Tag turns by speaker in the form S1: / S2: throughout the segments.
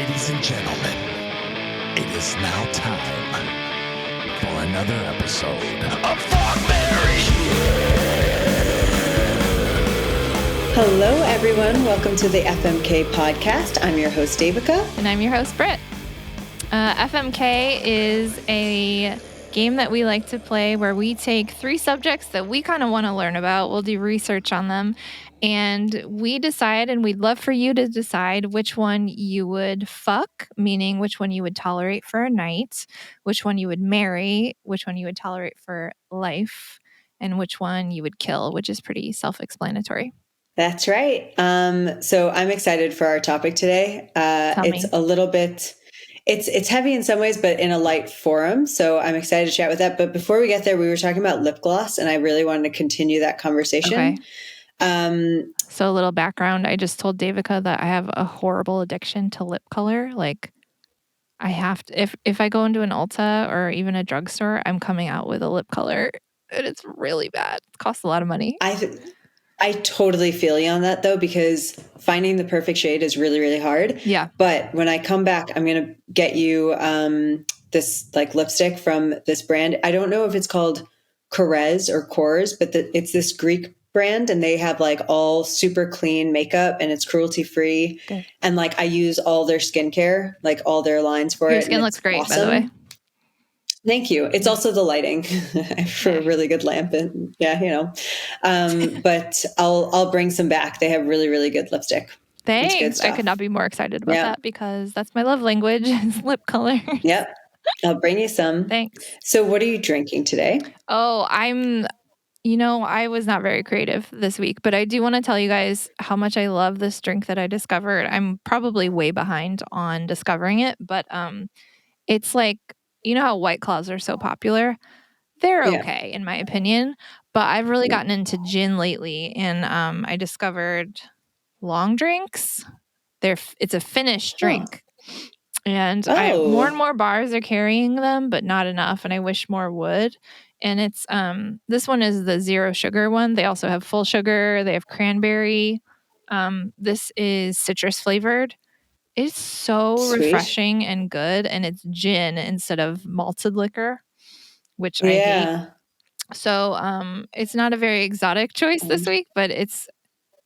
S1: Ladies and gentlemen, it is now time for another episode of Fuck, Marry,
S2: Hello, everyone. Welcome to the FMK podcast. I'm your host, Devika.
S3: And I'm your host, Britt. FMK is a game that we like to play where we take three subjects that we kind of want to learn about. We'll do research on them. And we decide, and we'd love for you to decide which one you would fuck, meaning which one you would tolerate for a night, which one you would marry, which one you would tolerate for life, and which one you would kill, which is pretty self-explanatory.
S2: That's right. So I'm excited for our topic today. It's a little bit, it's heavy in some ways, but in a light forum. So I'm excited to chat with that. But before we get there, we were talking about lip gloss, and I really wanted to continue that conversation.
S3: Okay. So a little background. I just told Devika that I have a horrible addiction to lip color. Like, I have to, if I go into an Ulta or even a drugstore, I'm coming out with a lip color, and it's really bad. It costs a lot of money.
S2: I totally feel you on that, though, because finding the perfect shade is really, really hard.
S3: Yeah.
S2: But when I come back, I'm going to get you this like lipstick from this brand. I don't know if it's called Korres or Kors, but it's this Greek brand, and they have like all super clean makeup, and it's cruelty free.
S3: Good.
S2: And like I use all their skincare, like all their lines for it.
S3: Your skin looks great, awesome. By the way.
S2: Thank you. It's also the lighting for a really good lamp, and but I'll bring some back. They have really, really good lipstick.
S3: Thanks. I could not be more excited about that because that's my love language is lip color.
S2: Yep. I'll bring you some.
S3: Thanks.
S2: So what are you drinking today?
S3: Oh, I was not very creative this week, but I do want to tell you guys how much I love this drink that I discovered. I'm probably way behind on discovering it, but it's like, you know how White Claws are so popular? They're okay, in my opinion, but I've really gotten into gin lately, and I discovered long drinks. It's a Finnish drink. And more and more bars are carrying them, but not enough. And I wish more would. And it's this one is the zero sugar one. They also have full sugar. They have cranberry. This is citrus flavored. It's so refreshing and good. And it's gin instead of malted liquor, which I hate. So it's not a very exotic choice this week, but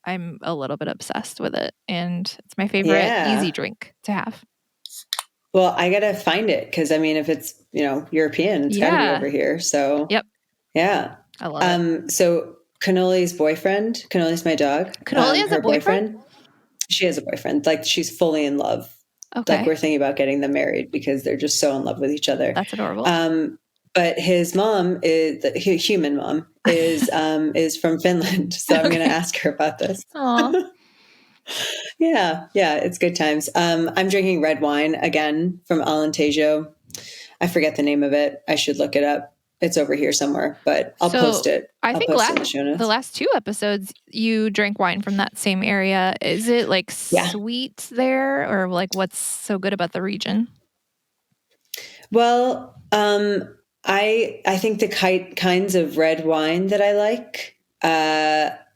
S3: I'm a little bit obsessed with it. And it's my favorite easy drink to have.
S2: Well, I got to find it because, I mean, if it's, European, it's got to be over here. So, yeah.
S3: I love it.
S2: So Cannoli's boyfriend, Cannoli's my dog.
S3: Cannoli has a boyfriend?
S2: She has a boyfriend. Like, she's fully in love.
S3: Okay.
S2: Like, we're thinking about getting them married because they're just so in love with each other.
S3: That's adorable.
S2: But his mom human mom is from Finland. So I'm going to ask her about this.
S3: Aww.
S2: Yeah, it's good times. I'm drinking red wine again from Alentejo. I forget the name of it. I should look it up. It's over here somewhere, but I'll post it.
S3: I think the last two episodes you drank wine from that same area. Is it like sweet there, or like what's so good about the region?
S2: Well, I think the kinds of red wine that I like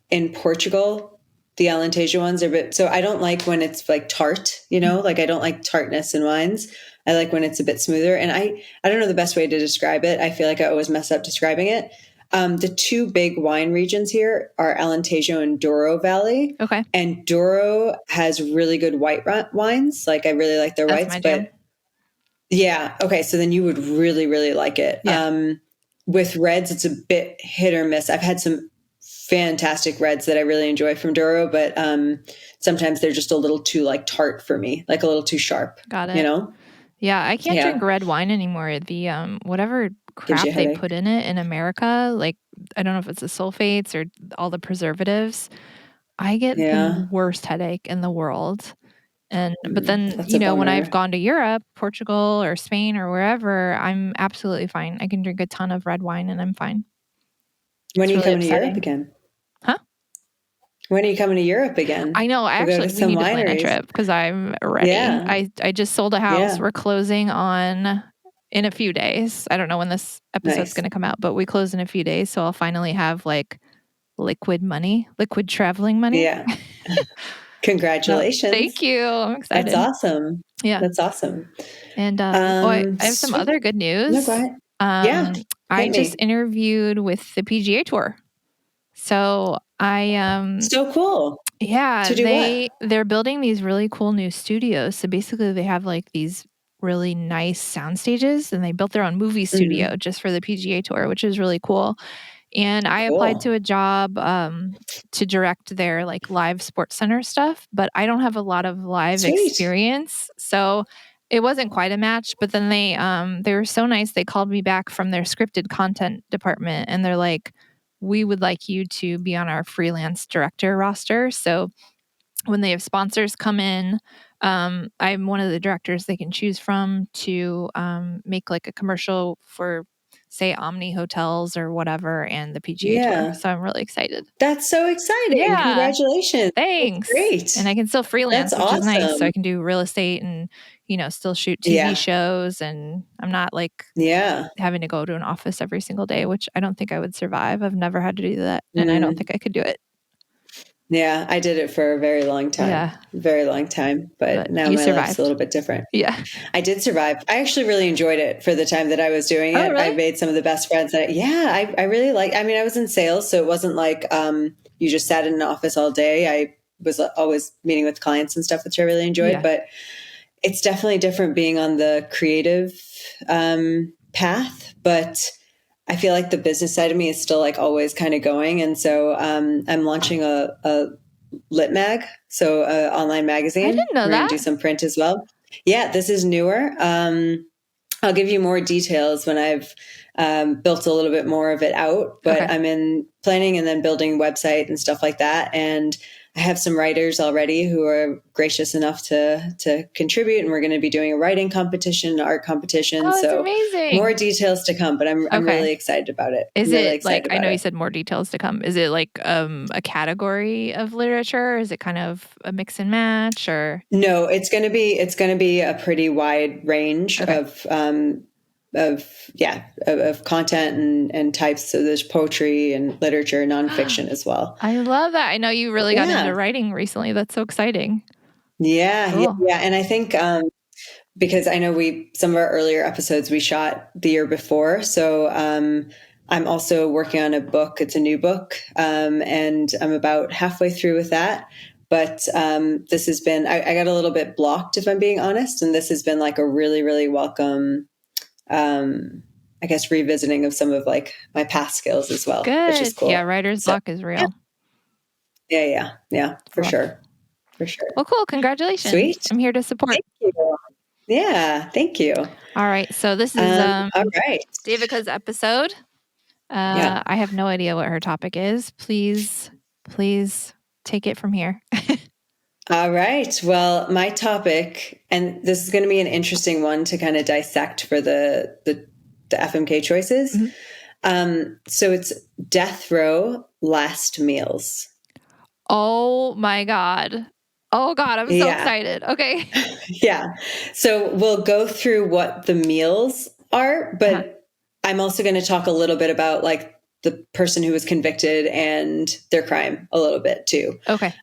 S2: in Portugal. The Alentejo ones are a bit, so I don't like when it's like tart, like I don't like tartness in wines. I like when it's a bit smoother. And I don't know the best way to describe it. I feel like I always mess up describing it. The two big wine regions here are Alentejo and Douro Valley.
S3: Okay.
S2: And Douro has really good white wines. Like I really like their whites, but yeah. Okay. So then you would really, really like it. Yeah. With reds, it's a bit hit or miss. I've had some fantastic reds that I really enjoy from Douro, but sometimes they're just a little too like tart for me, like a little too sharp.
S3: Got it. Yeah, I can't drink red wine anymore. The whatever crap they put in it in America, like I don't know if it's the sulfates or all the preservatives. I get the worst headache in the world. But then when I've gone to Europe, Portugal or Spain or wherever, I'm absolutely fine. I can drink a ton of red wine and I'm fine.
S2: When are you coming to Europe again?
S3: Huh?
S2: When are you coming to Europe again?
S3: I know. We need to plan a trip because I'm ready. Yeah. I just sold a house. We're closing in a few days. I don't know when this episode's going to come out, but we close in a few days. So I'll finally have like liquid traveling money.
S2: Yeah. Congratulations.
S3: Thank you. I'm excited.
S2: That's awesome.
S3: Yeah.
S2: That's awesome.
S3: And I have some
S2: sweet.
S3: other good news.
S2: No, go ahead. Yeah.
S3: I
S2: Hit
S3: just
S2: me.
S3: interviewed with the PGA Tour. So I
S2: So cool.
S3: yeah,
S2: To do what?
S3: they're building these really cool new studios. So basically they have like these really nice sound stages, and they built their own movie studio just for the PGA Tour, which is really cool. And I applied to a job to direct their like live sports center stuff, but I don't have a lot of live
S2: Sweet.
S3: experience. So it wasn't quite a match, but then they were so nice. They called me back from their scripted content department, and they're like, we would like you to be on our freelance director roster. So when they have sponsors come in, I'm one of the directors they can choose from to make like a commercial for, say, Omni Hotels or whatever, and the PGA Tour. So I'm really excited.
S2: That's so exciting.
S3: Yeah.
S2: Congratulations.
S3: Thanks.
S2: That's great.
S3: And I can still freelance,
S2: That's
S3: which is nice. So
S2: awesome.
S3: I can do real estate and, still shoot TV shows. And I'm not like having to go to an office every single day, which I don't think I would survive. I've never had to do that. And I don't think I could do it.
S2: Yeah, I did it for a very long time.
S3: Yeah.
S2: Very long time. But now my life's a little bit different.
S3: Yeah.
S2: I did survive. I actually really enjoyed it for the time that I was doing it.
S3: Really?
S2: I made some of the best friends. I really like, I mean, I was in sales, so it wasn't like you just sat in an office all day. I was always meeting with clients and stuff, which I really enjoyed. But it's definitely different being on the creative path. But I feel like the business side of me is still like always kind of going. And so I'm launching a lit mag, so an online magazine.
S3: I didn't know
S2: We're
S3: that.
S2: going to do some print as well. Yeah, this is newer. I'll give you more details when I've built a little bit more of it out, but I'm in planning and then building website and stuff like that. And I have some writers already who are gracious enough to contribute, and we're going to be doing a writing competition, an art competition.
S3: Oh,
S2: so
S3: amazing.
S2: more details to come, but I'm really excited about it.
S3: Is
S2: really
S3: it like, I know you said more details to come. Is it like a category of literature? Or is it kind of a mix and match, or?
S2: No, it's going to be a pretty wide range of content and types. So there's poetry and literature, nonfiction as well.
S3: I love that. I know you really got into writing recently. That's so exciting.
S2: Yeah. Cool. Yeah. And I think, because I know some of our earlier episodes we shot the year before. So, I'm also working on a book. It's a new book. And I'm about halfway through with that. But this has been, I got a little bit blocked, if I'm being honest. And this has been like a really, really welcome, I guess, revisiting of some of like my past skills as well.
S3: Good.
S2: Which is cool.
S3: Yeah, writer's block is real.
S2: Yeah, for sure. For sure.
S3: Well, cool. Congratulations.
S2: Sweet.
S3: I'm here to support.
S2: Thank you. Yeah, thank you.
S3: All right. So this is
S2: all right.
S3: Devika's episode. I have no idea what her topic is. Please take it from here.
S2: All right. Well, my topic, and this is going to be an interesting one to kind of dissect for the FMK choices. Mm-hmm. So it's death row last meals.
S3: Oh my God. Oh God, I'm so excited. Okay.
S2: Yeah. So we'll go through what the meals are, but I'm also going to talk a little bit about like the person who was convicted and their crime a little bit too.
S3: Okay.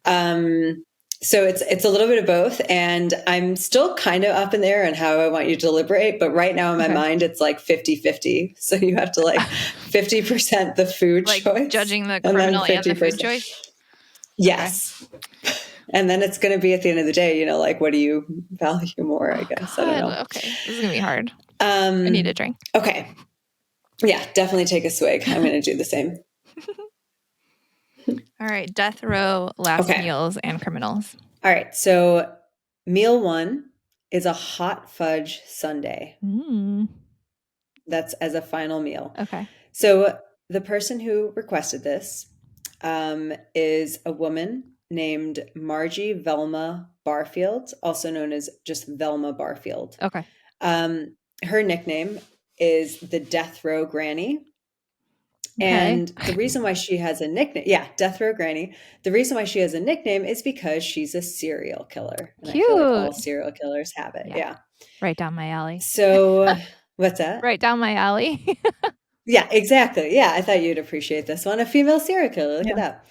S2: So it's a little bit of both, and I'm still kind of up in there on how I want you to deliberate, but right now in my mind, it's like 50-50. So you have to like 50% the food
S3: like
S2: choice.
S3: Judging the criminal and the food choice?
S2: Yes. Okay. And then it's going to be at the end of the day, like, what do you value more, I guess.
S3: God.
S2: I don't know.
S3: Okay. This is going to be hard. I need a drink.
S2: Okay. Yeah, definitely take a swig. I'm going to do the same.
S3: All right. Death row, last meals, and criminals.
S2: All right. So meal 1 is a hot fudge sundae. That's as a final meal.
S3: Okay.
S2: So the person who requested this is a woman named Margie Velma Barfield, also known as just Velma Barfield.
S3: Okay.
S2: Her nickname is the Death Row Granny.
S3: Okay.
S2: And the reason why she has a nickname, Death Row Granny. The reason why she has a nickname is because she's a serial killer. And
S3: Cute.
S2: I feel like all serial killers have it. Yeah.
S3: Right down my alley.
S2: So what's that?
S3: Right down my alley.
S2: Yeah, exactly. Yeah, I thought you'd appreciate this one. A female serial killer. Look at that.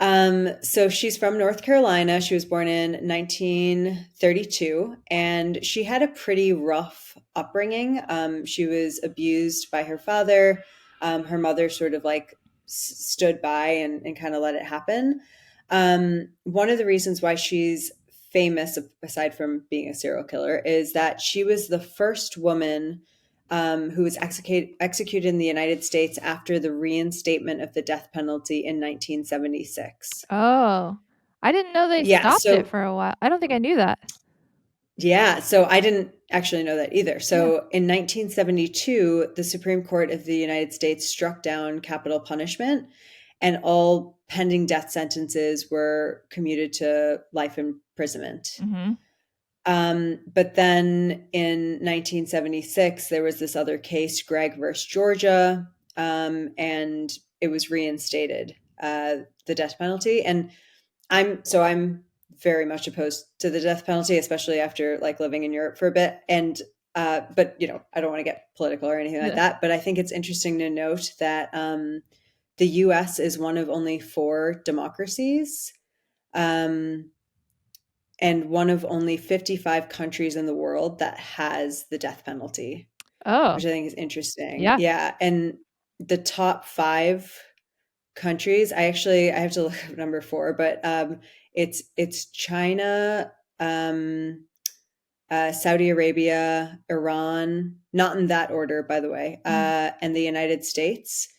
S2: So she's from North Carolina. She was born in 1932, and she had a pretty rough upbringing. She was abused by her father. Her mother sort of like stood by and kind of let it happen. One of the reasons why she's famous, aside from being a serial killer, is that she was the first woman who was executed in the United States after the reinstatement of the death penalty in 1976.
S3: Oh, I didn't know they
S2: Yeah,
S3: stopped it
S2: so
S3: for a while. I don't think I knew that.
S2: yeah, so I didn't actually know that either.
S3: Yeah.
S2: So in 1972, the Supreme Court of the United States struck down capital punishment, and all pending death sentences were commuted to life imprisonment.
S3: Mm-hmm.
S2: But then in 1976, there was this other case, Gregg versus Georgia, and it was reinstated, the death penalty. And I'm very much opposed to the death penalty, especially after like living in Europe for a bit. And but you know, I don't want to get political or anything like
S3: Yeah.
S2: that. But I think it's interesting to note that the U.S. is one of only 4 democracies. And one of only 55 countries in the world that has the death penalty,
S3: Oh,
S2: which I think is interesting.
S3: yeah.
S2: Yeah. And the top 5 countries, I have to look up number 4, but it's China, Saudi Arabia, Iran, not in that order, by the way, and the United States,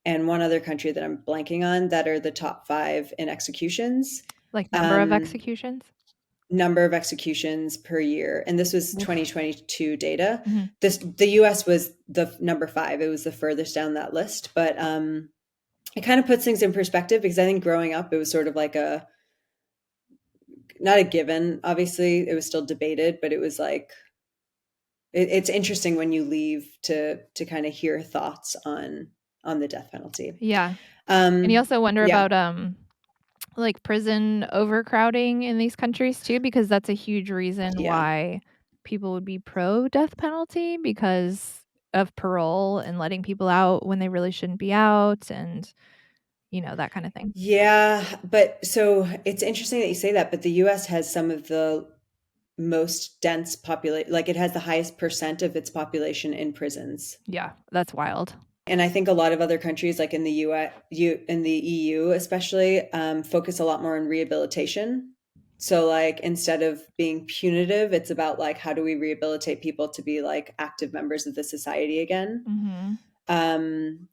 S2: and one other country that I'm blanking on, that are the top 5 in executions.
S3: Like number of executions?
S2: Number of executions per year, and this was
S3: Oof.
S2: 2022 data.
S3: Mm-hmm.
S2: The US was the number 5. It was the furthest down that list, but it kind of puts things in perspective, because I think growing up it was sort of like not a given. Obviously it was still debated, but it was like it's interesting when you leave to kind of hear thoughts on the death penalty.
S3: Yeah. And you also wonder
S2: yeah.
S3: about like prison overcrowding in these countries too, because that's a huge reason
S2: Yeah.
S3: why people would be pro death penalty, because of parole and letting people out when they really shouldn't be out, and that kind of thing.
S2: Yeah, but so it's interesting that you say that, but the US has some of the most dense population, like it has the highest percent of its population in prisons.
S3: Yeah, that's wild.
S2: And I think a lot of other countries, like in the US, in the EU especially, focus a lot more on rehabilitation. So like instead of being punitive, it's about like, how do we rehabilitate people to be like active members of the society again?
S3: Mm-hmm.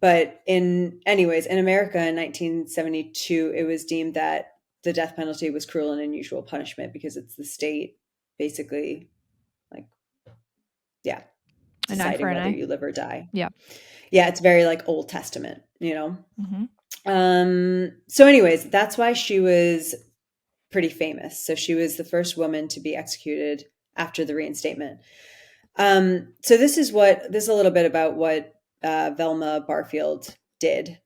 S2: But in America in 1972, it was deemed that the death penalty was cruel and unusual punishment, because it's the state basically like, yeah, deciding whether you live or die.
S3: Yeah.
S2: Yeah, it's very like Old Testament,
S3: Mm-hmm.
S2: So anyways, that's why she was pretty famous. So she was the first woman to be executed after the reinstatement. So this is a little bit about what Velma Barfield did.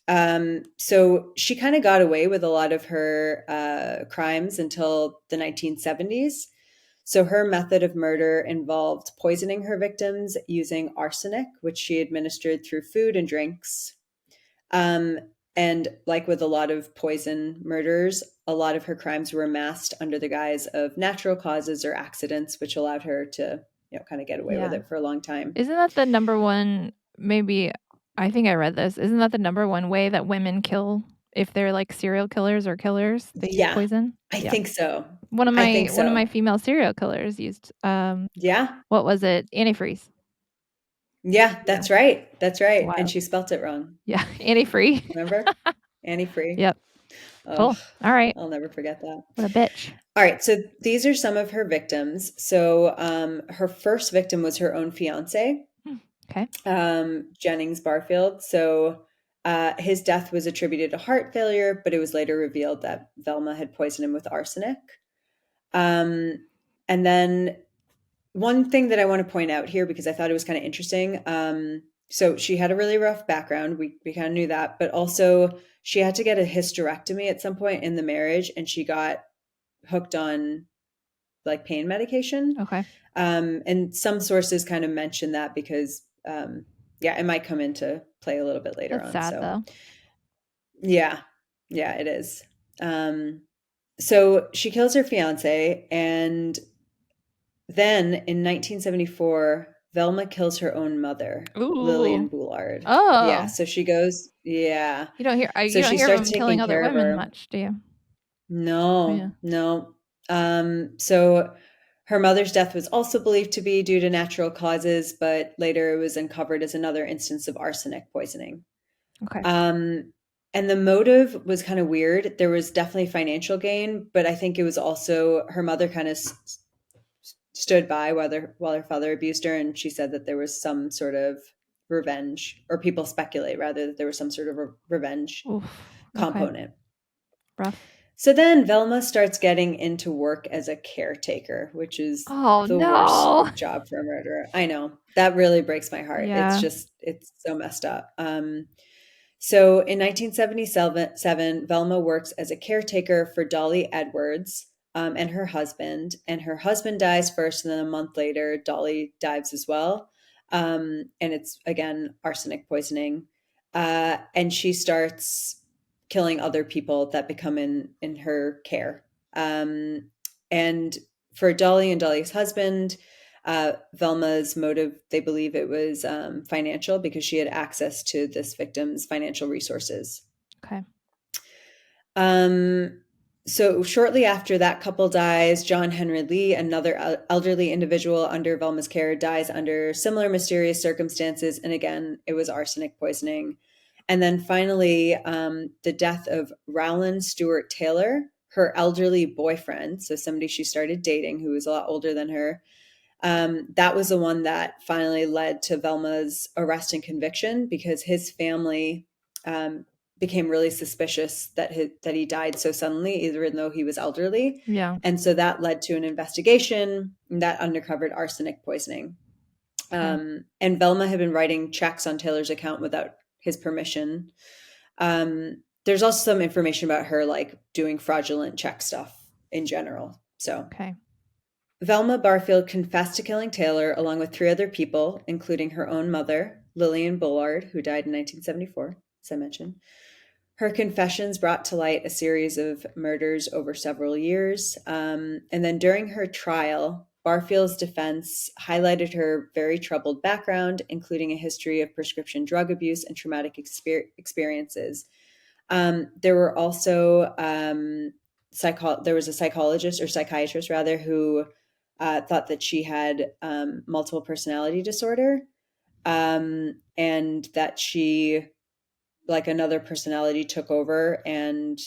S2: So she kind of got away with a lot of her crimes until the 1970s. So her method of murder involved poisoning her victims using arsenic, which she administered through food and drinks. And like with a lot of poison murders, a lot of her crimes were masked under the guise of natural causes or accidents, which allowed her to, kind of get away with it for a long time.
S3: Isn't that the number one, maybe, I think I read this, isn't that the number one way that women kill if they're like serial killers or killers? They use poison?
S2: I think so.
S3: One of my female serial killers used what was it? Antifreeze.
S2: Yeah, that's right. That's right.
S3: Wild.
S2: And she spelt it wrong.
S3: Yeah, antifree.
S2: Remember? Antifree.
S3: Yep. Cool. All right.
S2: I'll never forget that.
S3: What a bitch.
S2: All right. So these are some of her victims. So her first victim was her own fiance.
S3: Okay.
S2: Jennings Barfield. So his death was attributed to heart failure, but it was later revealed that Velma had poisoned him with arsenic. And then one thing that I want to point out here, because I thought it was kind of interesting. So she had a really rough background. We kind of knew that, but also she had to get a hysterectomy at some point in the marriage, and she got hooked on like pain medication.
S3: Okay.
S2: And some sources kind of mention that because, it might come into play a little bit later on.
S3: That's sad, though.
S2: Yeah. Yeah, it is. So she kills her fiance, and then in 1974, Velma kills her own mother, Lillian
S3: Ooh.
S2: Boulard. Yeah,
S3: Oh.
S2: so she goes, yeah.
S3: You don't hear
S2: So
S3: you don't
S2: she
S3: hear of
S2: starts
S3: him killing
S2: taking
S3: other
S2: care of
S3: women
S2: her.
S3: much, do you? Yeah.
S2: No. So her mother's death was also believed to be due to natural causes, but later it was uncovered as another instance of arsenic poisoning.
S3: Okay.
S2: And the motive was kind of weird. There was definitely financial gain, but I think it was also her mother kind of stood by while her father abused her, and she said that there was some sort of revenge, or people speculate rather that there was some sort of revenge
S3: Oof. Okay.
S2: component.
S3: Rough.
S2: So then Velma starts getting into work as a caretaker, which is
S3: Oh
S2: the worst
S3: no.
S2: job for a murderer. I know. That really breaks my heart.
S3: Yeah.
S2: It's so messed up. So in 1977, Velma works as a caretaker for Dolly Edwards and her husband. And her husband dies first, and then a month later, Dolly dies as well. And it's, again, arsenic poisoning. And she starts killing other people that become in her care. And for Dolly and Dolly's husband, Velma's motive, they believe it was financial, because she had access to this victim's financial resources.
S3: Okay.
S2: So shortly after that couple dies, John Henry Lee, another elderly individual under Velma's care, dies under similar mysterious circumstances. And again, it was arsenic poisoning. And then finally, the death of Rowland Stewart Taylor, her elderly boyfriend, so somebody she started dating who was a lot older than her. That was the one that finally led to Velma's arrest and conviction, because his family became really suspicious that he died so suddenly, even though he was elderly.
S3: Yeah.
S2: And so that led to an investigation that uncovered arsenic poisoning.
S3: Okay.
S2: And Velma had been writing checks on Taylor's account without his permission. There's also some information about her like doing fraudulent check stuff in general. So
S3: Okay.
S2: Velma Barfield confessed to killing Taylor along with 3 other people, including her own mother, Lillian Bullard, who died in 1974, as I mentioned. Her confessions brought to light a series of murders over several years. And then during her trial, Barfield's defense highlighted her very troubled background, including a history of prescription drug abuse and traumatic experiences. There were also there was a psychologist, or psychiatrist rather, who thought that she had multiple personality disorder, and that she, like, another personality took over and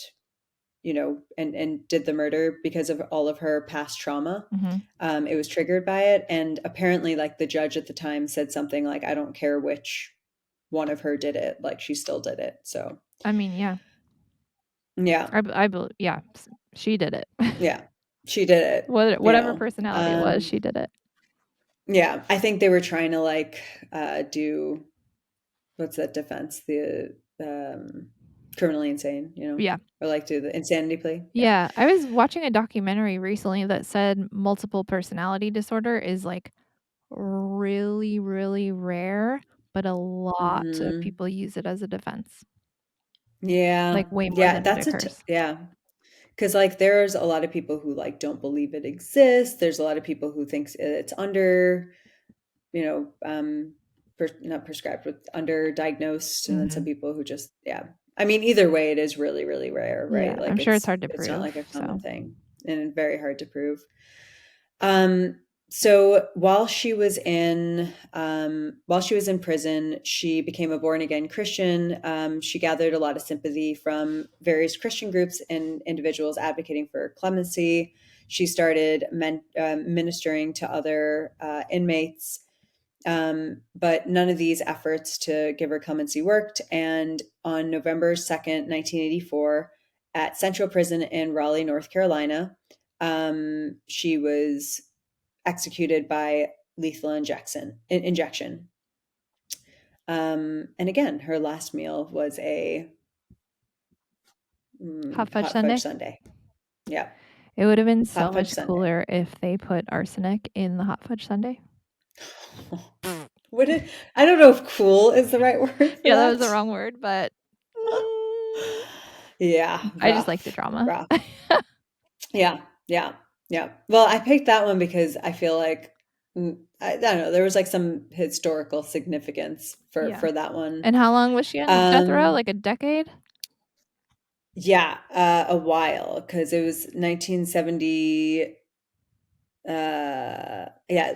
S2: and did the murder because of all of her past trauma.
S3: Mm-hmm.
S2: It was triggered by it, and apparently, like, the judge at the time said something like, "I don't care which one of her did it, like, she still did it." So
S3: I mean, yeah.
S2: yeah,
S3: I believe, yeah, she did it.
S2: yeah, she did it.
S3: Whatever personality it was, she did it.
S2: Yeah, I think they were trying to like do, what's that defense? The criminally insane,
S3: Yeah.
S2: or like do the insanity plea.
S3: Yeah. I was watching a documentary recently that said multiple personality disorder is like really, really rare, but a lot of
S2: Mm-hmm.
S3: people use it as a defense.
S2: Yeah,
S3: Like way more
S2: yeah,
S3: than it occurs.
S2: yeah. Because like there's a lot of people who like don't believe it exists. There's a lot of people who thinks it's under, not prescribed, but underdiagnosed, and then some
S3: Mm-hmm.
S2: people who just, yeah. I mean, either way, it is really, really rare, right?
S3: Yeah. I'm
S2: Like
S3: sure it's hard to
S2: it's not
S3: prove.
S2: like a common
S3: So,
S2: thing, and very hard to prove. So while she was in prison, she became a born again Christian. She gathered a lot of sympathy from various Christian groups and individuals advocating for clemency. She started ministering to other inmates, but none of these efforts to give her clemency worked. And on November 2nd, 1984, at Central Prison in Raleigh, North Carolina, she was executed by lethal injection. And again, her last meal was a
S3: hot fudge
S2: hot fudge
S3: sundae.
S2: sundae. Yeah.
S3: It would have been so
S2: Hot fudge
S3: much
S2: sundae.
S3: cooler if they put arsenic in the hot fudge sundae.
S2: I don't know if cool is the right word for
S3: Yeah, that
S2: that.
S3: was the wrong word, but
S2: Yeah.
S3: I just
S2: Rough,
S3: like the drama.
S2: rough. Yeah. Well, I picked that one because I feel like I don't know, there was like some historical significance for
S3: Yeah.
S2: that one.
S3: And how long was she on death row? Like a decade?
S2: Yeah, a while, because it was 1970. Yeah,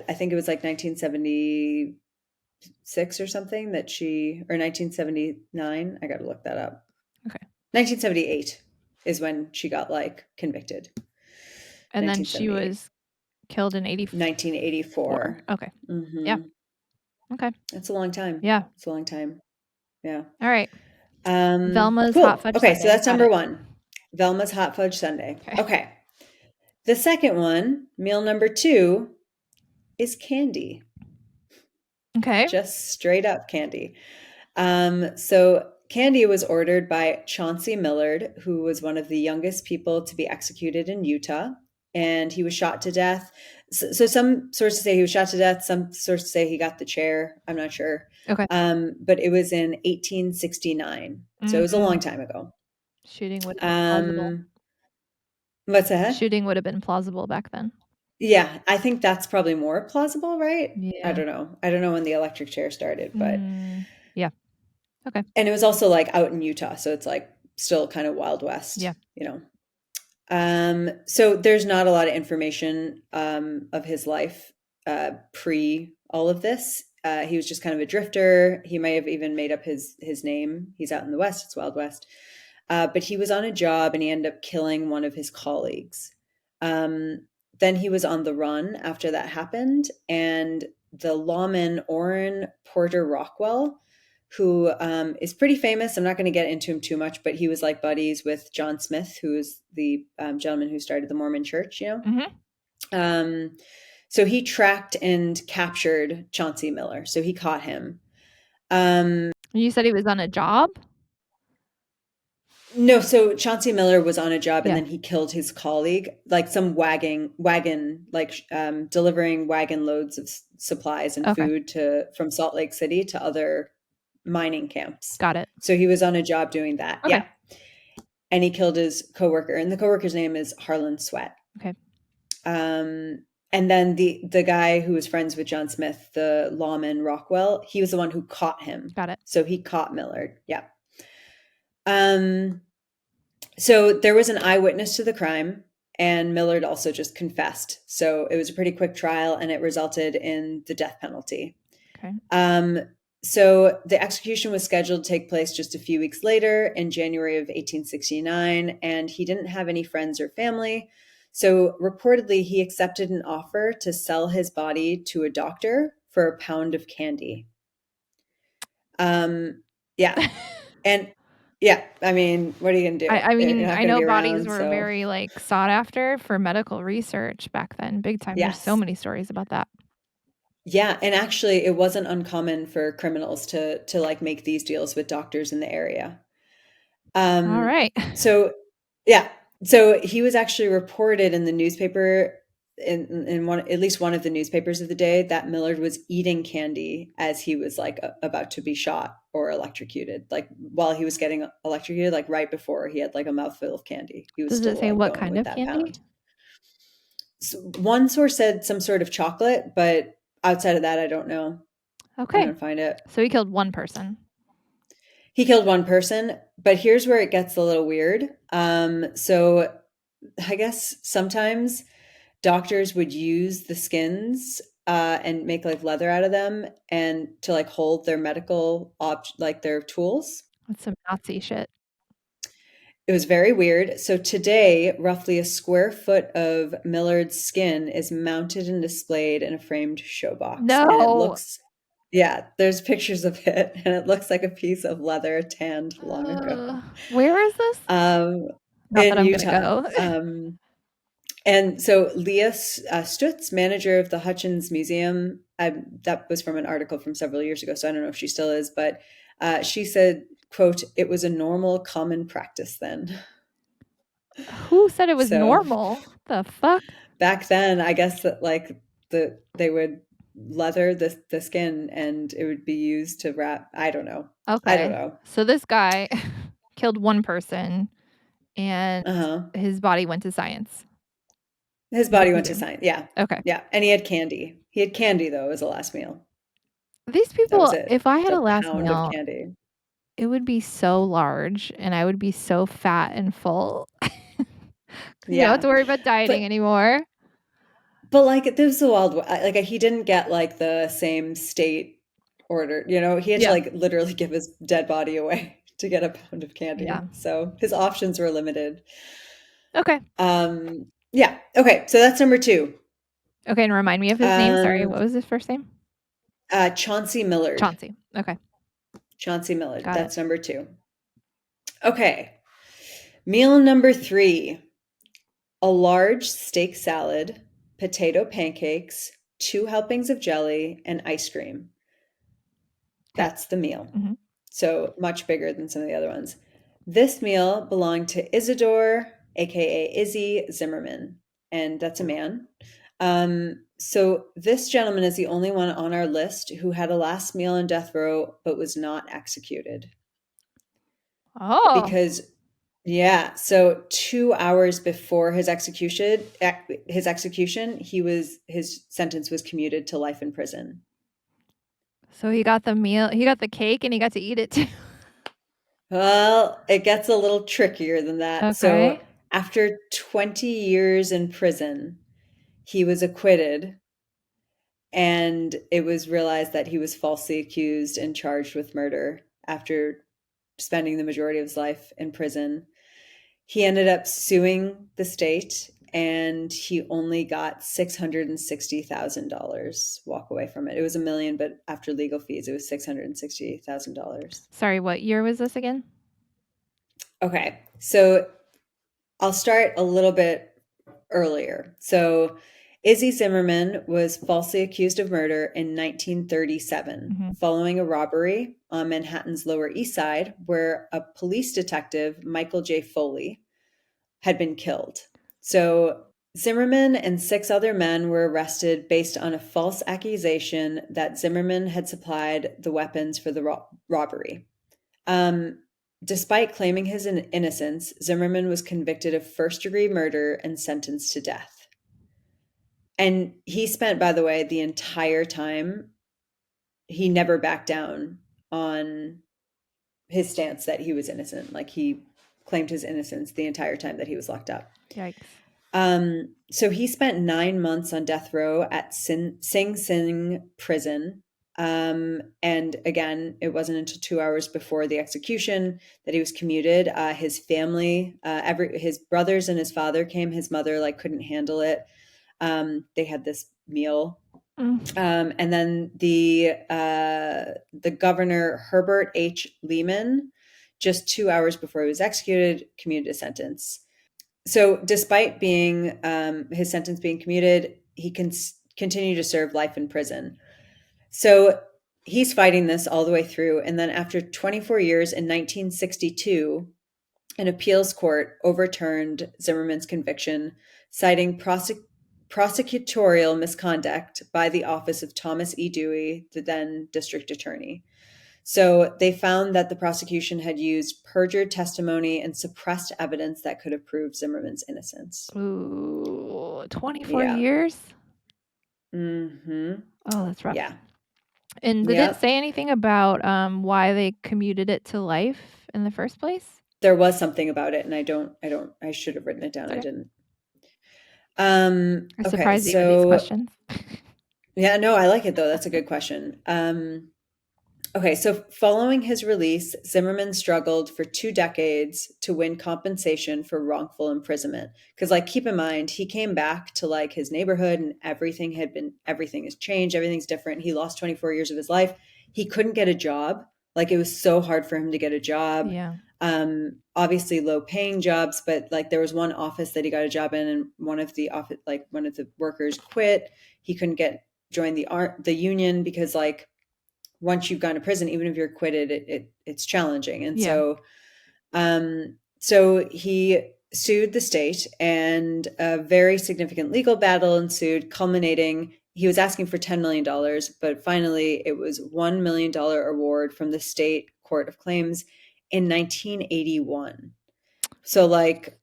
S2: I think it was like 1976 or something that or 1979. I got to look that up.
S3: Okay.
S2: 1978 is when she got like convicted.
S3: And then she was killed in
S2: 1984.
S3: Okay.
S2: Mm-hmm.
S3: Yeah. Okay.
S2: That's a long time.
S3: Yeah.
S2: It's a long time. Yeah.
S3: All right. Velma's
S2: cool.
S3: Hot Fudge
S2: Okay,
S3: Sundae.
S2: so that's
S3: Got
S2: number
S3: it.
S2: 1. Velma's Hot Fudge Sundae.
S3: Okay.
S2: Okay. The second one, meal number 2, is candy.
S3: Okay.
S2: Just straight up candy. So candy was ordered by Chauncey Millard, who was one of the youngest people to be executed in Utah, and he was shot to death. So some sources say he was shot to death. Some sources say he got the chair. I'm not sure.
S3: Okay.
S2: But it was in 1869, so it was a long time ago.
S3: Shooting would have been plausible.
S2: What's that?
S3: Shooting would have been plausible back then.
S2: Yeah, I think that's probably more plausible, right?
S3: Yeah.
S2: I don't know. I don't know when the electric chair started, but
S3: yeah. Okay.
S2: And it was also like out in Utah, so it's like still kind of Wild West.
S3: Yeah.
S2: You know. So there's not a lot of information of his life pre all of this. He was just kind of a drifter. He may have even made up his name. He's out in the West. It's Wild West. But he was on a job and he ended up killing one of his colleagues. Then he was on the run after that happened. And the lawman Orrin Porter Rockwell, who is pretty famous. I'm not going to get into him too much, but he was like buddies with John Smith, who is the gentleman who started the Mormon Church, you know? Mm-hmm. So he tracked and captured Chauncey Millard. So he caught him.
S3: You said he was on a job?
S2: No, so Chauncey Millard was on a job and then he killed his colleague, like some wagon, like delivering wagon loads of supplies and food from Salt Lake City to other mining camps.
S3: Got it.
S2: So he was on a job doing that.
S3: Okay.
S2: Yeah. And he killed his coworker, and the coworker's name is Harlan Sweat.
S3: Okay.
S2: And then the guy who was friends with John Smith, the lawman Rockwell, he was the one who caught him.
S3: Got it.
S2: So he caught Millard. Yeah. So there was an eyewitness to the crime, and Millard also just confessed. So it was a pretty quick trial, and it resulted in the death penalty.
S3: Okay.
S2: So the execution was scheduled to take place just a few weeks later in January of 1869, and he didn't have any friends or family. So reportedly, he accepted an offer to sell his body to a doctor for a pound of candy. Yeah. And yeah, I mean, what are you going to do?
S3: I mean, I know bodies were very like sought after for medical research back then, big time. Yes. There's so many stories about that.
S2: Yeah, and actually it wasn't uncommon for criminals to like make these deals with doctors in the area.
S3: All right.
S2: So yeah, so he was actually reported in the newspaper in at least one of the newspapers of the day that Millard was eating candy as he was like about to be shot or electrocuted, like while he was getting electrocuted, like right before he had like a mouthful of candy. He was.
S3: Does
S2: still,
S3: it say
S2: like,
S3: what kind of candy?
S2: Pound. So one source said some sort of chocolate, but outside of that, I don't know.
S3: Okay.
S2: I'm gonna find it.
S3: So he killed one person.
S2: He killed one person, but here's where it gets a little weird. So I guess sometimes doctors would use the skins and make like leather out of them and to like hold their medical like their tools.
S3: That's some Nazi shit.
S2: It was very weird. So today, roughly a square foot of Millard's skin is mounted and displayed in a framed showbox.
S3: No.
S2: And it looks, yeah, there's pictures of it, and it looks like a piece of leather tanned long ago.
S3: Where is this?
S2: In Utah. And so Leah Stutz, manager of the Hutchins Museum, that was from an article from several years ago, so I don't know if she still is, but she said, quote, "It was a normal, common practice then."
S3: Who said it was normal? The fuck?
S2: Back then, I guess that like they would leather the skin and it would be used to wrap. I don't know.
S3: Okay.
S2: I don't know.
S3: So this guy killed one person, and his body went to science.
S2: His body went to science. Yeah.
S3: Okay.
S2: Yeah. And he had candy. He had candy, though, as a last meal.
S3: These
S2: That
S3: people,
S2: was it.
S3: if I had
S2: Just
S3: a last
S2: pound
S3: meal,
S2: of candy.
S3: it would be so large and I would be so fat and full. You don't have to worry about dieting anymore.
S2: But like, this is a wild, like, he didn't get like the same state order, you know, he had to like literally give his dead body away to get a pound of candy.
S3: Yeah.
S2: So his options were limited.
S3: Okay.
S2: Yeah. Okay. So that's number 2.
S3: Okay. And remind me of his name. Sorry. What was his first name?
S2: Chauncey Millard.
S3: Chauncey. Okay.
S2: Chauncey Millard.
S3: Got
S2: That's
S3: it.
S2: number 2. Okay. Meal number 3. A large steak salad, potato pancakes, 2 helpings of jelly, and ice cream. That's the meal.
S3: Mm-hmm.
S2: So much bigger than some of the other ones. This meal belonged to Isidore, aka Izzy Zimmerman, and that's a man. So this gentleman is the only one on our list who had a last meal on death row but was not executed.
S3: Oh.
S2: Because so 2 hours before his execution, his sentence was commuted to life in prison.
S3: So he got the meal, he got the cake, and he got to eat it too.
S2: Well, it gets a little trickier than that.
S3: Okay.
S2: So after 20 years in prison, he was acquitted, and it was realized that he was falsely accused and charged with murder after spending the majority of his life in prison. He ended up suing the state, and he only got $660,000 walk away from it. It was $1 million, but after legal fees, it was $660,000.
S3: Sorry, what year was this again?
S2: Okay, so I'll start a little bit earlier. So Izzy Zimmerman was falsely accused of murder in 1937, following a robbery on Manhattan's Lower East Side, where a police detective, Michael J. Foley, had been killed. So Zimmerman and 6 other men were arrested based on a false accusation that Zimmerman had supplied the weapons for the robbery. Despite claiming his innocence, Zimmerman was convicted of first-degree murder and sentenced to death. And he spent, by the way, the entire time, he never backed down on his stance that he was innocent. Like, he claimed his innocence the entire time that he was locked up.
S3: Yikes.
S2: So he spent 9 months on death row at Sing Sing prison. And again, it wasn't until 2 hours before the execution that he was commuted. His family, his brothers and his father came. His mother couldn't handle it. They had this meal. And then the governor, Herbert H. Lehman, just 2 hours before he was executed, commuted a sentence. So despite being his sentence being commuted, he continued to serve life in prison. So he's fighting this all the way through. And then after 24 years in 1962, an appeals court overturned Zimmerman's conviction, citing prosecutorial misconduct by the office of Thomas E. Dewey, the then district attorney. So they found that the prosecution had used perjured testimony and suppressed evidence that could have proved Zimmerman's innocence.
S3: Ooh, 24 years?
S2: Mm-hmm.
S3: Oh, that's rough.
S2: Yeah.
S3: And did it say anything about why they commuted it to life in the first place?
S2: There was something about it, and I should have written it down. Okay. I didn't.
S3: I'm surprised you with these questions.
S2: Yeah, no, I like it though. That's a good question. Okay, so following his release, Zimmerman struggled for 2 decades to win compensation for wrongful imprisonment. Because, keep in mind, he came back to his neighborhood, and everything has changed. Everything's different. He lost 24 years of his life. He couldn't get a job. It was so hard for him to get a job.
S3: Yeah.
S2: Obviously low paying jobs, but there was one office that he got a job in, and one of the workers quit. He couldn't join the union because once you've gone to prison, even if you're acquitted, it's challenging. And so he sued the state, and a very significant legal battle ensued, culminating. He was asking for $10 million, but finally it was $1 million award from the state court of claims in 1981. So like,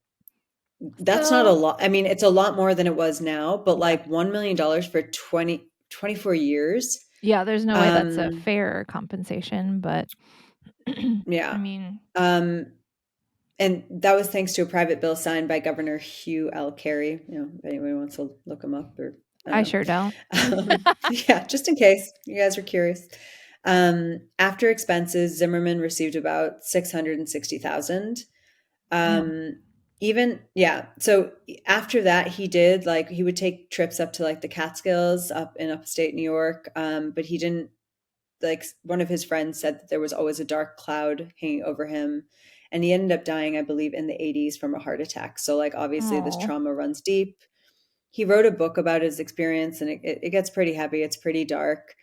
S2: that's not a
S3: So-
S2: lot. I mean, it's a lot more than it was now, but
S3: Yeah.
S2: like $1 million for 24 years.
S3: Yeah, there's no way that's a
S2: Um,
S3: fair compensation, but
S2: Yeah.
S3: I mean,
S2: And that was thanks to a private bill signed by Governor Hugh L. Carey. You know, if anyone wants to look him up, or I
S3: I
S2: don't know.
S3: sure don't.
S2: Yeah, just in case you guys are curious. After expenses, Zimmerman received about 660,000. So after that, he would take trips up to like the Catskills up in upstate New York. But he didn't, like, one of his friends said that there was always a dark cloud hanging over him, and he ended up dying, I believe, in the 80s from a heart attack. So like, obviously this
S3: Aw.
S2: trauma runs deep. He wrote a book about his experience, and it gets pretty heavy. It's pretty dark.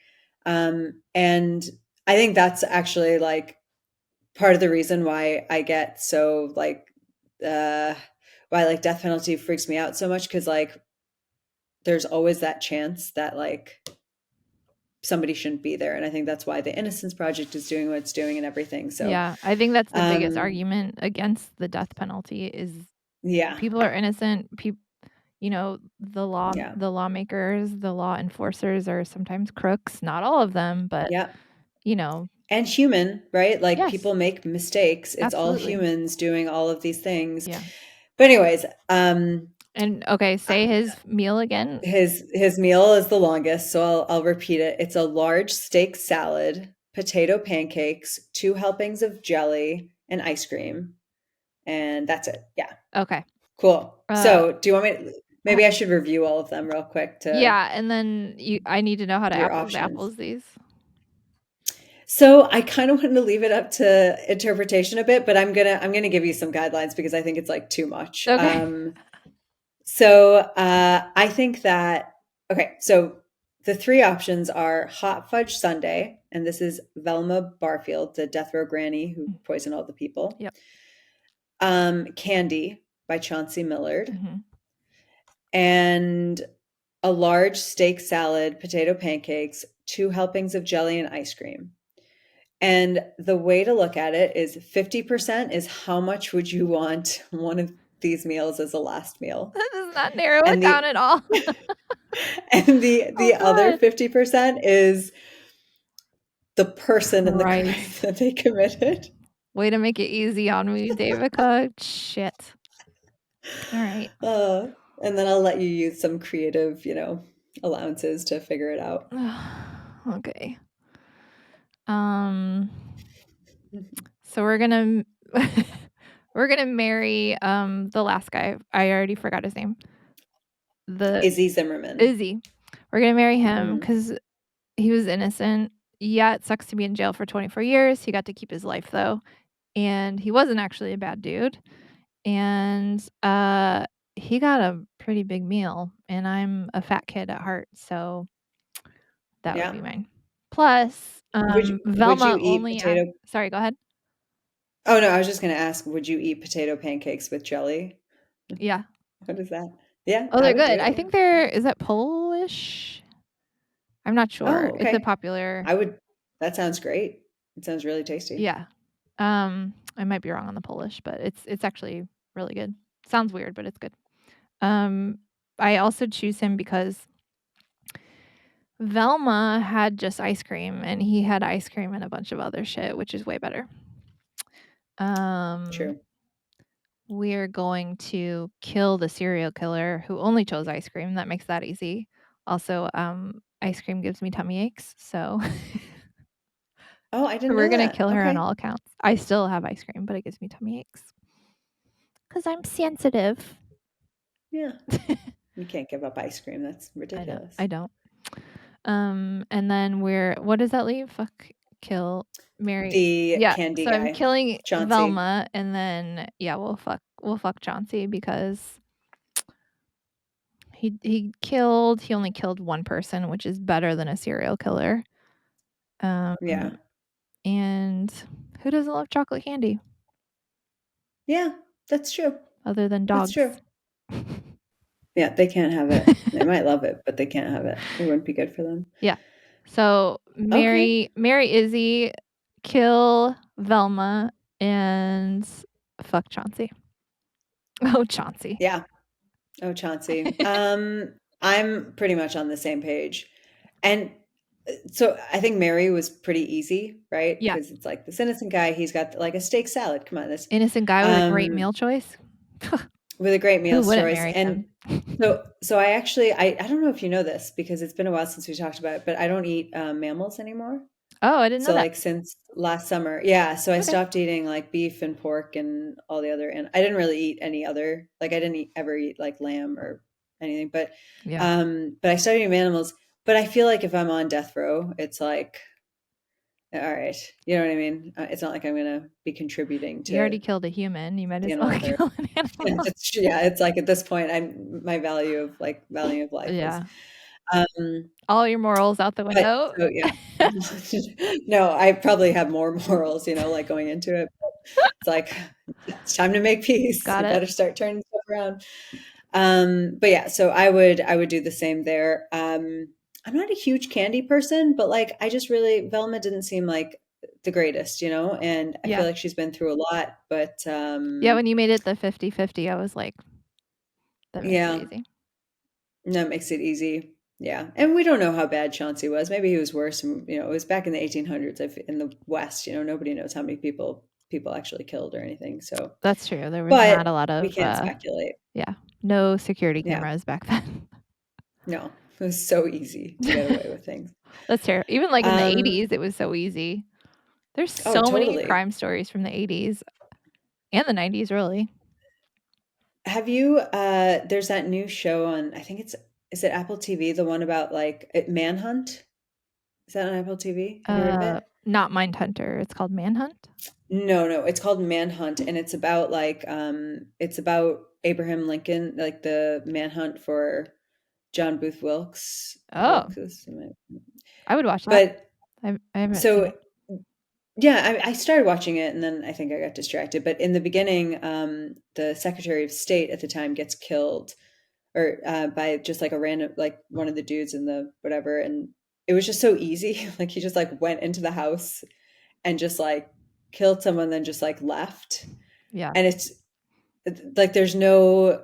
S2: And I think that's actually like part of the reason why I get so like, why like death penalty freaks me out so much. Cause like, there's always that chance that like somebody shouldn't be there. And I think that's why the Innocence Project is doing what it's doing and everything. So
S3: Yeah, I think that's the biggest
S2: um,
S3: argument against the death penalty is
S2: yeah,
S3: people are innocent. You know, the
S2: yeah,
S3: lawmakers, the law enforcers are sometimes crooks. Not all of them, but
S2: yeah.
S3: you know,
S2: And human, right? Like,
S3: yes,
S2: people make mistakes. It's all
S3: absolutely.
S2: humans doing all of these things.
S3: Yeah.
S2: But anyways,
S3: And okay, say his meal again.
S2: his meal is the longest, so I'll repeat it. It's a large steak salad, potato pancakes, 2 helpings of jelly, and ice cream. And that's it. Yeah.
S3: Okay.
S2: Cool. So do you want me maybe I should review all of them real quick to
S3: Yeah, and then I need to know how to
S2: your
S3: apples to
S2: options.
S3: apples these.
S2: So I kind of wanted to leave it up to interpretation a bit, but I'm gonna give you some guidelines because I think it's like too much.
S3: Okay.
S2: So I think that so the 3 options are hot fudge sundae, and this is Velma Barfield, the death row granny who poisoned all the people.
S3: Yep.
S2: Candy by Chauncey Millard,
S3: Mhm.
S2: and a large steak salad, potato pancakes, 2 helpings of jelly, and ice cream. And the way to look at it is 50% is how much would you want one of these meals as a last meal?
S3: That does not narrow it
S2: And
S3: down at all.
S2: and the other 50% is the person and the crime
S3: Christ.
S2: that they committed.
S3: Way to make it easy on me, Devika. Shit. All right.
S2: And then I'll let you use some creative, allowances to figure it out.
S3: Okay. So we're gonna marry the last guy. I already forgot his name.
S2: Izzy Zimmerman.
S3: Izzy. We're gonna marry him
S2: Mhm.
S3: because he was innocent. Yeah, it sucks to be in jail for 24 years. He got to keep his life though, and he wasn't actually a bad dude. And he got a pretty big meal, and I'm a fat kid at heart, so that would be mine. Plus,
S2: Would you
S3: Velma
S2: eat
S3: only.
S2: potato?
S3: Sorry, go ahead.
S2: Oh no, I was just going to ask, would you eat potato pancakes with jelly?
S3: Yeah.
S2: What is that? Yeah,
S3: Oh,
S2: I
S3: they're
S2: would do
S3: good. I
S2: it.
S3: think is that Polish? I'm not sure.
S2: Oh,
S3: It's a
S2: okay.
S3: popular.
S2: That sounds great. It sounds really tasty.
S3: Yeah. I might be wrong on the Polish, but it's actually really good. Sounds weird, but it's good. I also choose him because Velma had just ice cream and he had ice cream and a bunch of other shit, which is way better.
S2: True.
S3: We're going to kill the serial killer who only chose ice cream. That makes that easy. Also, ice cream gives me tummy aches, so
S2: Oh, I didn't
S3: we're
S2: know
S3: gonna
S2: that.
S3: kill her on
S2: Okay.
S3: all accounts. I still have ice cream, but it gives me tummy aches because I'm sensitive.
S2: Yeah. You can't give up ice cream. That's ridiculous.
S3: I don't. And then what does that leave? Fuck, kill, marry.
S2: The
S3: Yeah.
S2: candy
S3: So
S2: guy.
S3: I'm killing
S2: Chauncey.
S3: Velma, and then we'll fuck Chauncey because he only killed one person, which is better than a serial killer.
S2: Yeah.
S3: And who doesn't love chocolate candy?
S2: Yeah, that's true.
S3: Other than dogs.
S2: That's true. Yeah, they can't have it. They might love it, but they can't have it. It wouldn't be good for them.
S3: Yeah. So marry Izzy, kill Velma, and fuck Chauncey. Oh, Chauncey.
S2: Yeah. Oh, Chauncey. I'm pretty much on the same page. And so I think Mary was pretty easy, right?
S3: Yeah.
S2: Because it's like this innocent guy, he's got like a steak salad. Come on, this
S3: Innocent guy with a great meal choice.
S2: with a great
S3: Who
S2: meals
S3: wouldn't
S2: choice.
S3: marry
S2: And
S3: him?
S2: so I actually I don't know if you know this because it's been a while since we talked about it, but I don't eat mammals anymore.
S3: Oh, I didn't know
S2: So
S3: that.
S2: like since last summer, yeah. So I
S3: Okay.
S2: stopped eating like beef and pork and all the other, and I didn't really eat any other, like I didn't ever eat like lamb or anything,
S3: Yeah.
S2: but I started eating animals. But I feel like if I'm on death row, it's like, all right, you know what I mean? It's not like I'm gonna be contributing
S3: You already
S2: to
S3: killed a human. You might
S2: the
S3: as well
S2: animal therapy.
S3: kill an animal.
S2: Yeah, it's like at this point, my value of life is,
S3: Yeah.
S2: um,
S3: All your morals out the
S2: but
S3: window.
S2: so yeah. No, I probably have more morals, like going into it. But it's like it's time to make peace.
S3: Got
S2: We
S3: it.
S2: better start turning stuff around. But yeah, so I would do the same there. I'm not a huge candy person, but like I just really Velma didn't seem like the greatest, and I feel
S3: Yeah.
S2: like she's been through a lot, but
S3: Yeah, when you made it the 50-50, I was like, that makes it
S2: yeah,
S3: easy.
S2: that makes it easy. Yeah. And we don't know how bad Chauncey was. Maybe he was worse. And, it was back in the 1800s in the West, nobody knows how many people actually killed or anything. So,
S3: That's true. There was
S2: but
S3: not a lot
S2: we
S3: of
S2: can't speculate.
S3: yeah, no security
S2: Yeah.
S3: cameras back then.
S2: No, it was so easy to get away with things.
S3: That's terrible. Even like in the 80s, it was so easy. There's so many
S2: totally.
S3: crime stories from the 80s and the 90s, really.
S2: Have you, there's that new show on, I think is it Apple TV? The one about like Manhunt? Is that on Apple TV? Have you heard of it?
S3: Not Mindhunter. It's called Manhunt.
S2: No, it's called Manhunt, and it's about it's about Abraham Lincoln, like the manhunt for John Booth Wilkes.
S3: Oh, I would watch that.
S2: But
S3: I haven't seen
S2: so
S3: it.
S2: yeah, I started watching it, and then I think I got distracted. But in the beginning, the Secretary of State at the time gets killed, or by just like a random, like one of the dudes in the whatever, and it was just so easy. Like he just like went into the house and just like killed someone, then just like left.
S3: Yeah.
S2: And it's like there's no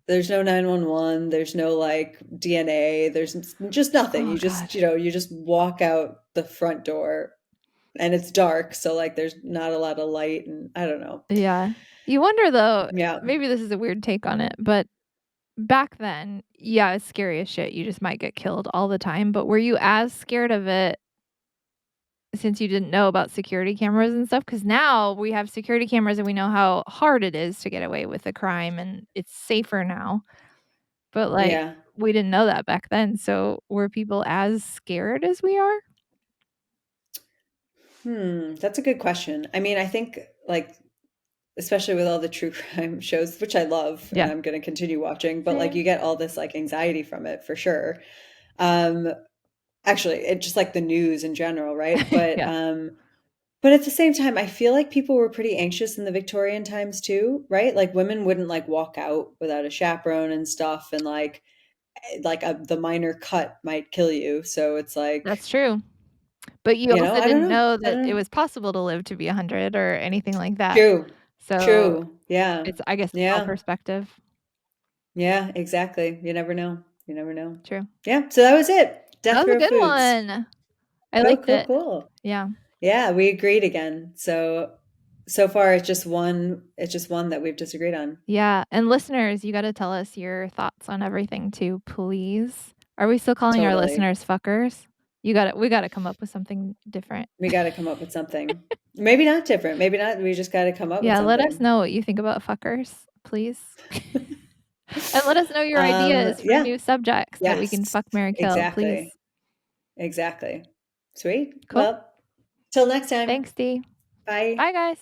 S2: 911, there's no like DNA, there's just nothing.
S3: Oh,
S2: You just,
S3: God.
S2: you just walk out the front door and it's dark, so like there's not a lot of light, and I don't know.
S3: Yeah. You wonder though,
S2: Yeah.
S3: maybe this is a weird take on it, but back then, yeah, it's scary as shit. You just might get killed all the time. But were you as scared of it since you didn't know about security cameras and stuff? Because now we have security cameras and we know how hard it is to get away with a crime and it's safer now. But like,
S2: Yeah.
S3: we didn't know that back then. So were people as scared as we are?
S2: That's a good question. I mean, I think like especially with all the true crime shows, which I love
S3: Yeah.
S2: and I'm going to continue watching, but like
S3: Same.
S2: you get all this like anxiety from it for sure. Actually, it just like the news in general, right? But
S3: Yeah.
S2: but at the same time, I feel like people were pretty anxious in the Victorian times too, right? Like women wouldn't like walk out without a chaperone and stuff, and like the minor cut might kill you. So it's like,
S3: That's true. But you also
S2: I don't
S3: didn't
S2: know.
S3: know
S2: I
S3: that
S2: don't
S3: it
S2: know.
S3: was possible to live to be 100 or anything like that.
S2: True.
S3: So
S2: True. Yeah.
S3: it's, I guess, it's all
S2: Yeah.
S3: perspective.
S2: Yeah, exactly. You never know. You never know.
S3: True.
S2: Yeah. So that was it.
S3: That
S2: Death
S3: was a
S2: Row
S3: good
S2: Foods.
S3: one. I liked it.
S2: Cool.
S3: Yeah.
S2: Yeah, we agreed again. So far it's just one that we've disagreed on.
S3: Yeah. And listeners, you got to tell us your thoughts on everything too, please. Are we still calling our
S2: Totally.
S3: listeners fuckers? We got to come up with something different.
S2: We got to come up with something. Maybe not different. Maybe not. We just got to come up with something.
S3: Yeah, let us know what you think about fuckers, please. And let us know your ideas for new subjects that we can fuck, marry, kill, please.
S2: Exactly. Sweet.
S3: Cool.
S2: Well, till next time.
S3: Thanks, Dee.
S2: Bye.
S3: Bye, guys.